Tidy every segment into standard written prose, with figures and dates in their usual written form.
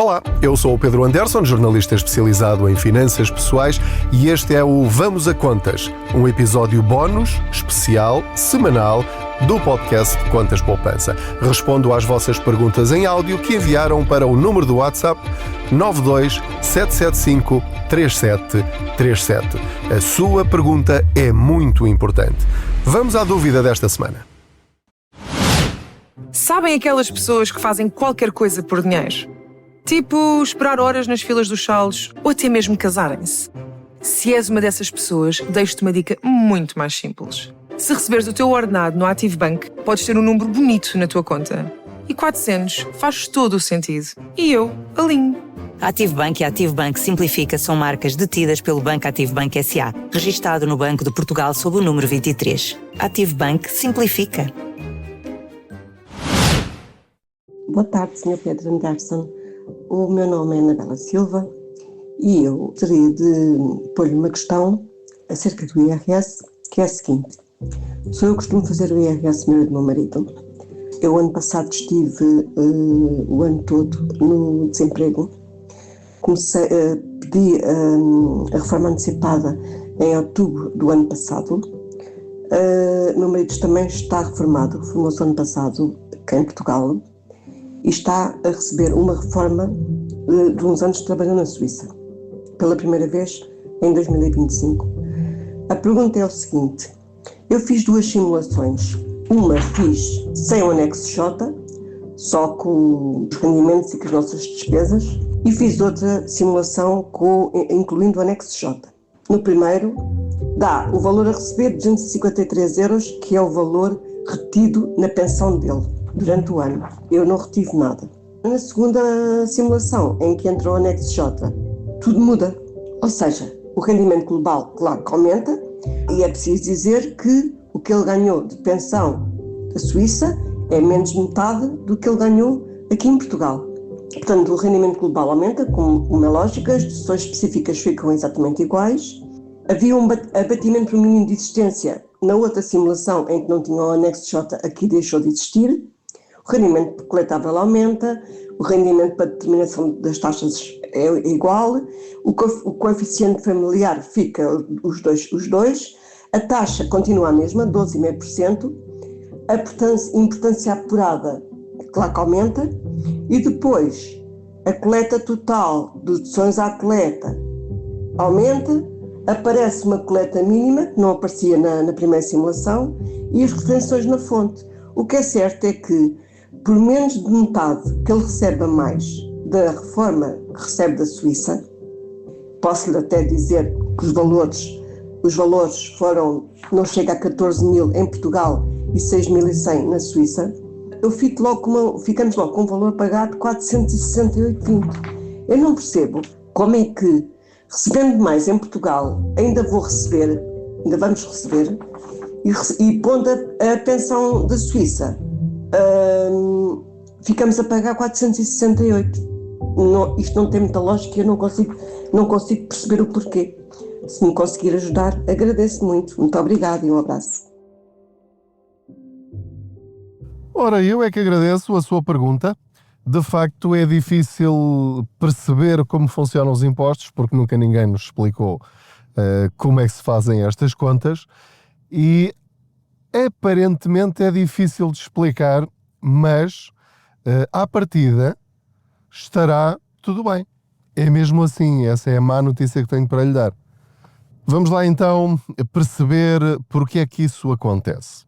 Olá, eu sou o Pedro Anderson, jornalista especializado em finanças pessoais, e este é o Vamos a Contas, um episódio bónus, especial, semanal, do podcast Contas Poupança. Respondo às vossas perguntas em áudio que enviaram para o número do WhatsApp 92 775 3737. A sua pergunta é muito importante. Vamos à dúvida desta semana. Sabem aquelas pessoas que fazem qualquer coisa por dinheiro? Tipo, esperar horas nas filas dos salos ou até mesmo casarem-se. Se és uma dessas pessoas, deixo-te uma dica muito mais simples. Se receberes o teu ordenado no ActiveBank, podes ter um número bonito na tua conta. E 400 faz todo o sentido. E eu alinho. A ActiveBank e a ActiveBank Simplifica são marcas detidas pelo Banco ActiveBank S.A., registado no Banco de Portugal sob o número 23. ActiveBank Simplifica. Boa tarde, Sr. Pedro Anderson. O meu nome é Anabela Silva e eu gostaria de pôr-lhe uma questão acerca do IRS, que é a seguinte. Sou eu que costumo fazer o IRS meu e do meu marido. Eu, ano passado, estive o ano todo no desemprego. Pedi a reforma antecipada em outubro do ano passado. Meu marido também está reformado, formou-se ano passado cá em Portugal. E está a receber uma reforma de uns anos que trabalhou na Suíça, pela primeira vez em 2025. A pergunta é o seguinte: eu fiz duas simulações. Uma fiz sem o anexo J, só com os rendimentos e com as nossas despesas, e fiz outra simulação incluindo o anexo J. No primeiro, dá o valor a receber de 253 euros, que é o valor retido na pensão dele durante o ano. Eu não retive nada. Na segunda simulação, em que entra o anexo J, tudo muda. Ou seja, o rendimento global, claro que aumenta, e é preciso dizer que o que ele ganhou de pensão da Suíça é menos de metade do que ele ganhou aqui em Portugal. Portanto, o rendimento global aumenta, como é lógico, as deduções específicas ficam exatamente iguais. Havia um abatimento por mínimo de existência na outra simulação, em que não tinha o anexo J, aqui deixou de existir. O rendimento coletável aumenta, o rendimento para determinação das taxas é igual, o coeficiente familiar fica os dois, a taxa continua a mesma, 12,5%, a importância apurada, claro que aumenta, e depois a coleta total de deduções à coleta aumenta, aparece uma coleta mínima, que não aparecia na primeira simulação, e as retenções na fonte. O que é certo é que, por menos de metade que ele recebe a mais da reforma que recebe da Suíça, posso-lhe até dizer que os valores foram, não chega a 14 mil em Portugal e 6.100 na Suíça, ficamos logo com um valor pagado de 468,20. Eu não percebo como é que, recebendo mais em Portugal, ainda vamos receber, e pondo a pensão da Suíça, ficamos a pagar 468. Isto não tem muita lógica e eu não consigo perceber o porquê. Se me conseguir ajudar, agradeço muito. Muito obrigada e um abraço. Ora, eu é que agradeço a sua pergunta. De facto, é difícil perceber como funcionam os impostos, porque nunca ninguém nos explicou como é que se fazem estas contas, e aparentemente é difícil de explicar, mas à partida estará tudo bem. É mesmo assim, essa é a má notícia que tenho para lhe dar. Vamos lá então perceber porque é que isso acontece.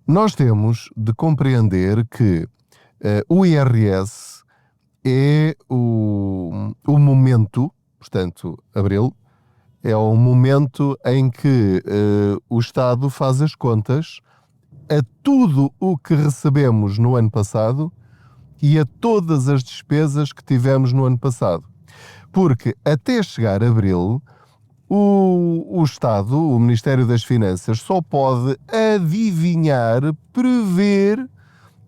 Nós temos de compreender que o IRS é o momento, portanto, abril, é o momento em que o Estado faz as contas a tudo o que recebemos no ano passado e a todas as despesas que tivemos no ano passado. Porque até chegar a abril, o Estado, o Ministério das Finanças, só pode adivinhar, prever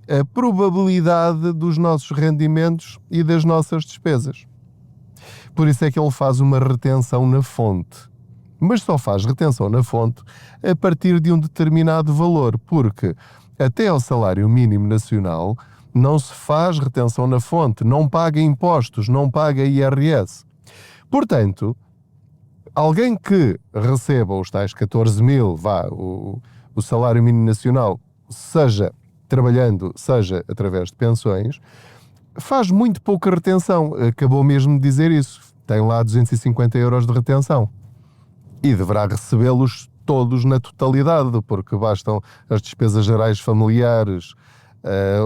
a probabilidade dos nossos rendimentos e das nossas despesas. Por isso é que ele faz uma retenção na fonte. Mas só faz retenção na fonte a partir de um determinado valor, porque até ao salário mínimo nacional não se faz retenção na fonte, não paga impostos, não paga IRS. Portanto, alguém que receba os tais 14 mil, o salário mínimo nacional, seja trabalhando, seja através de pensões, faz muito pouca retenção. Acabou mesmo de dizer isso. Tem lá 250 euros de retenção. E deverá recebê-los todos na totalidade, porque bastam as despesas gerais familiares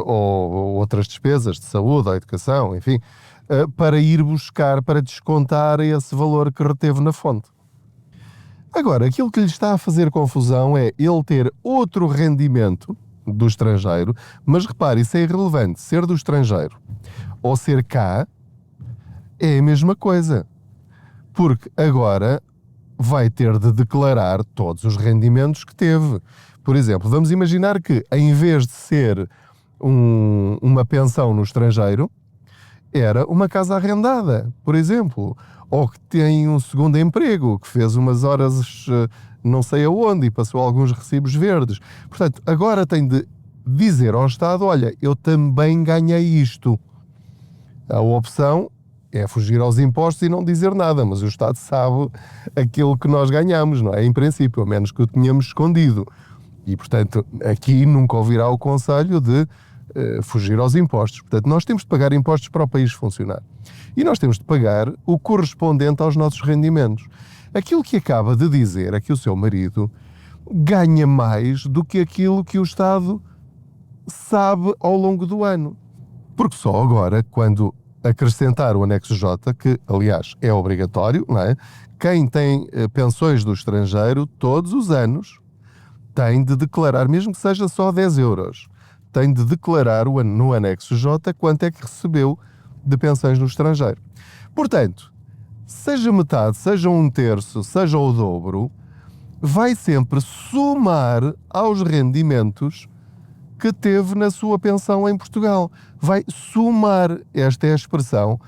ou outras despesas de saúde, ou educação, enfim, para ir buscar, para descontar esse valor que reteve na fonte. Agora, aquilo que lhe está a fazer confusão é ele ter outro rendimento do estrangeiro, mas repare, isso é irrelevante, ser do estrangeiro ou ser cá é a mesma coisa, porque agora vai ter de declarar todos os rendimentos que teve. Por exemplo, vamos imaginar que em vez de ser uma pensão no estrangeiro, era uma casa arrendada, por exemplo, ou que tem um segundo emprego, que fez umas horas não sei aonde e passou alguns recibos verdes. Portanto, agora tem de dizer ao Estado, olha, eu também ganhei isto. A opção é fugir aos impostos e não dizer nada, mas o Estado sabe aquilo que nós ganhamos, não é? Em princípio, a menos que o tenhamos escondido. E, portanto, aqui nunca ouvirá o conselho de fugir aos impostos. Portanto, nós temos de pagar impostos para o país funcionar. E nós temos de pagar o correspondente aos nossos rendimentos. Aquilo que acaba de dizer é que o seu marido ganha mais do que aquilo que o Estado sabe ao longo do ano. Porque só agora, quando acrescentar o anexo J, que aliás é obrigatório, não é? Quem tem pensões do estrangeiro todos os anos tem de declarar, mesmo que seja só 10 euros, tem de declarar no anexo J quanto é que recebeu de pensões no estrangeiro. Portanto, seja metade, seja um terço, seja o dobro, vai sempre somar aos rendimentos que teve na sua pensão em Portugal. Vai somar, esta é a expressão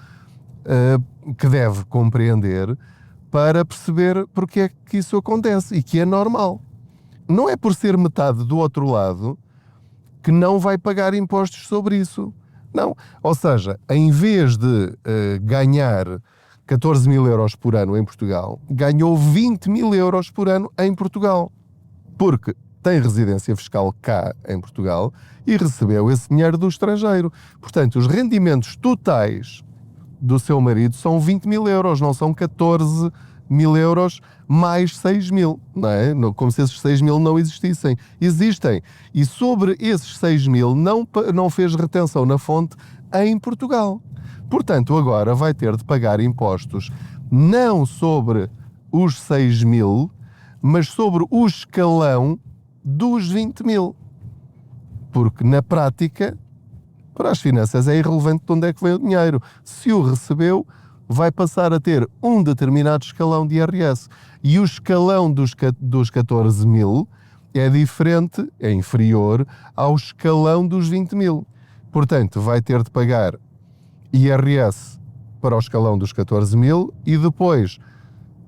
que deve compreender para perceber porque é que isso acontece e que é normal. Não é por ser metade do outro lado que não vai pagar impostos sobre isso. Não. Ou seja, em vez de ganhar 14 mil euros por ano em Portugal, ganhou 20 mil euros por ano em Portugal. Porque tem residência fiscal cá em Portugal e recebeu esse dinheiro do estrangeiro. Portanto, os rendimentos totais do seu marido são 20 mil euros, não são 14 mil euros mais 6 mil, não é? Como se esses 6 mil não existissem. Existem. E sobre esses 6 mil não fez retenção na fonte em Portugal. Portanto, agora vai ter de pagar impostos não sobre os 6 mil, mas sobre o escalão dos 20 mil. Porque, na prática, para as finanças é irrelevante de onde é que vem o dinheiro. Se o recebeu, vai passar a ter um determinado escalão de IRS. E o escalão dos 14 mil é diferente, é inferior ao escalão dos 20 mil. Portanto, vai ter de pagar IRS para o escalão dos 14 mil e depois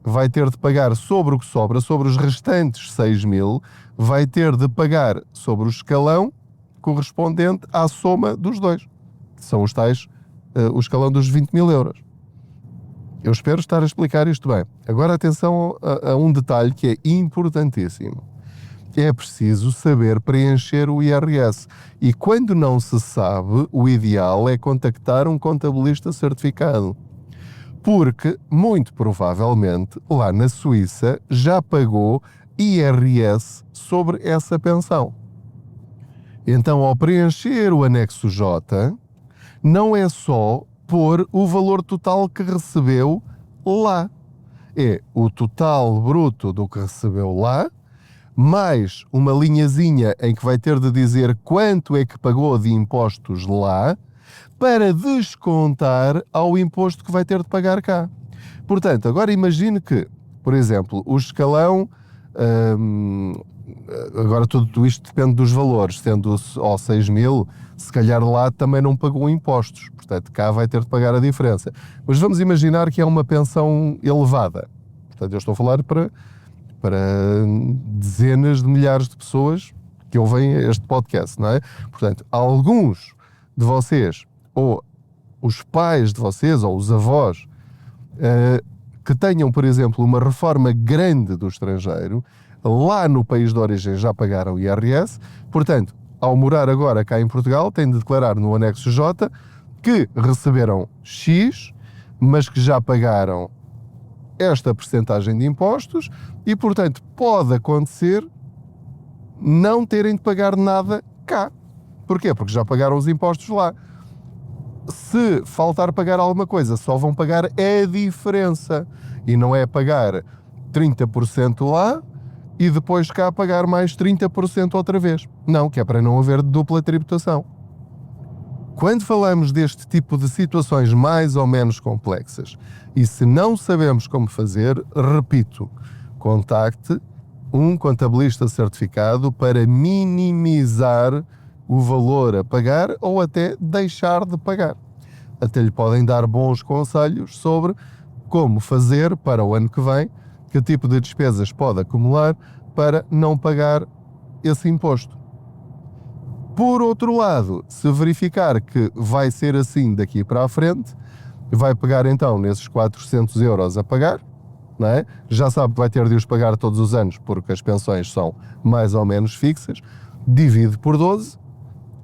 vai ter de pagar sobre o que sobra, sobre os restantes 6 mil, vai ter de pagar sobre o escalão correspondente à soma dos dois, que são os tais, o escalão dos 20 mil euros. Eu espero estar a explicar isto bem. Agora atenção a um detalhe que é importantíssimo. É preciso saber preencher o IRS. E quando não se sabe, o ideal é contactar um contabilista certificado. Porque, muito provavelmente, lá na Suíça já pagou IRS sobre essa pensão. Então, ao preencher o anexo J, não é só pôr o valor total que recebeu lá. É o total bruto do que recebeu lá, mais uma linhazinha em que vai ter de dizer quanto é que pagou de impostos lá, para descontar ao imposto que vai ter de pagar cá. Portanto, agora imagine que, por exemplo, o escalão, agora tudo isto depende dos valores, sendo ao 6 mil, se calhar lá também não pagou impostos, portanto cá vai ter de pagar a diferença. Mas vamos imaginar que é uma pensão elevada, portanto eu estou a falar para dezenas de milhares de pessoas que ouvem este podcast, não é? Portanto, alguns de vocês, ou os pais de vocês, ou os avós, que tenham, por exemplo, uma reforma grande do estrangeiro, lá no país de origem já pagaram IRS, portanto, ao morar agora cá em Portugal, têm de declarar no anexo J que receberam X, mas que já pagaram esta percentagem de impostos e, portanto, pode acontecer não terem de pagar nada cá. Porquê? Porque já pagaram os impostos lá. Se faltar pagar alguma coisa, só vão pagar a diferença. E não é pagar 30% lá e depois cá pagar mais 30% outra vez. Não, que é para não haver dupla tributação. Quando falamos deste tipo de situações mais ou menos complexas, e se não sabemos como fazer, repito, contacte um contabilista certificado para minimizar o valor a pagar ou até deixar de pagar. Até lhe podem dar bons conselhos sobre como fazer para o ano que vem, que tipo de despesas pode acumular para não pagar esse imposto. Por outro lado, se verificar que vai ser assim daqui para a frente, vai pegar então nesses 400 euros a pagar, não é? Já sabe que vai ter de os pagar todos os anos porque as pensões são mais ou menos fixas, divide por 12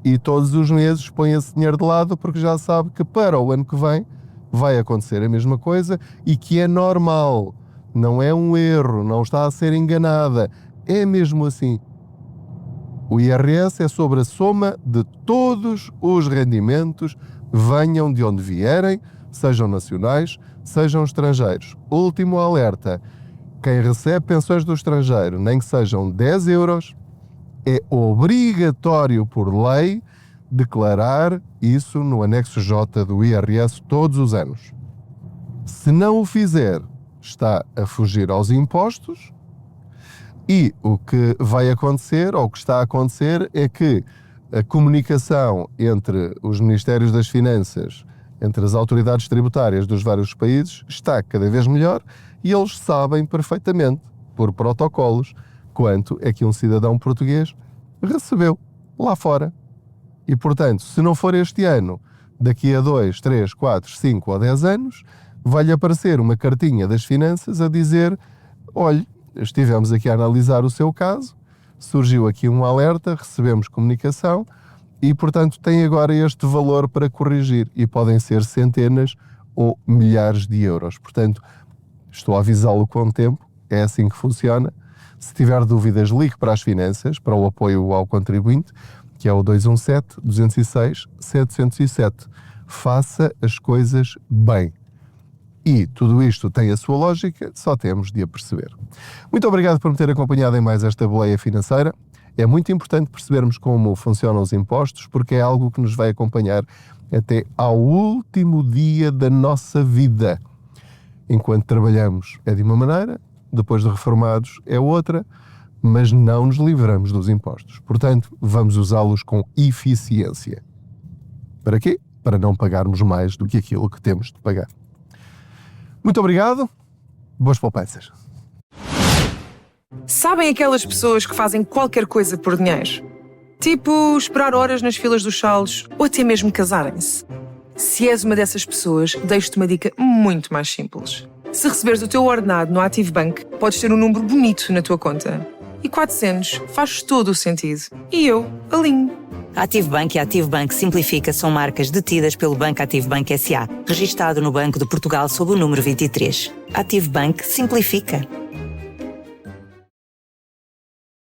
e todos os meses põe esse dinheiro de lado porque já sabe que para o ano que vem vai acontecer a mesma coisa e que é normal, não é um erro, não está a ser enganada, é mesmo assim. O IRS é sobre a soma de todos os rendimentos, venham de onde vierem, sejam nacionais, sejam estrangeiros. Último alerta, quem recebe pensões do estrangeiro, nem que sejam 10 euros, é obrigatório por lei declarar isso no anexo J do IRS todos os anos. Se não o fizer, está a fugir aos impostos. E o que vai acontecer, ou o que está a acontecer, é que a comunicação entre os Ministérios das Finanças, entre as autoridades tributárias dos vários países, está cada vez melhor e eles sabem perfeitamente, por protocolos, quanto é que um cidadão português recebeu lá fora. E, portanto, se não for este ano, daqui a 2, 3, 4, 5 ou 10 anos, vai-lhe aparecer uma cartinha das finanças a dizer: olhe, estivemos aqui a analisar o seu caso, surgiu aqui um alerta, recebemos comunicação e, portanto, tem agora este valor para corrigir e podem ser centenas ou milhares de euros. Portanto, estou a avisá-lo com o tempo, é assim que funciona. Se tiver dúvidas, ligue para as finanças, para o apoio ao contribuinte, que é o 217-206-707. Faça as coisas bem. E tudo isto tem a sua lógica, só temos de a perceber. Muito obrigado por me ter acompanhado em mais esta boleia financeira. É muito importante percebermos como funcionam os impostos, porque é algo que nos vai acompanhar até ao último dia da nossa vida. Enquanto trabalhamos é de uma maneira, depois de reformados é outra, mas não nos livramos dos impostos. Portanto, vamos usá-los com eficiência. Para quê? Para não pagarmos mais do que aquilo que temos de pagar. Muito obrigado, boas poupanças. Sabem aquelas pessoas que fazem qualquer coisa por dinheiro? Tipo esperar horas nas filas dos salos ou até mesmo casarem-se. Se és uma dessas pessoas, deixo-te uma dica muito mais simples. Se receberes o teu ordenado no Active Bank, podes ter um número bonito na tua conta. E 400 faz todo o sentido. E eu alinho. Active Bank e Active Bank Simplifica são marcas detidas pelo Banco Active Bank S.A., registado no Banco de Portugal sob o número 23. Active Bank Simplifica.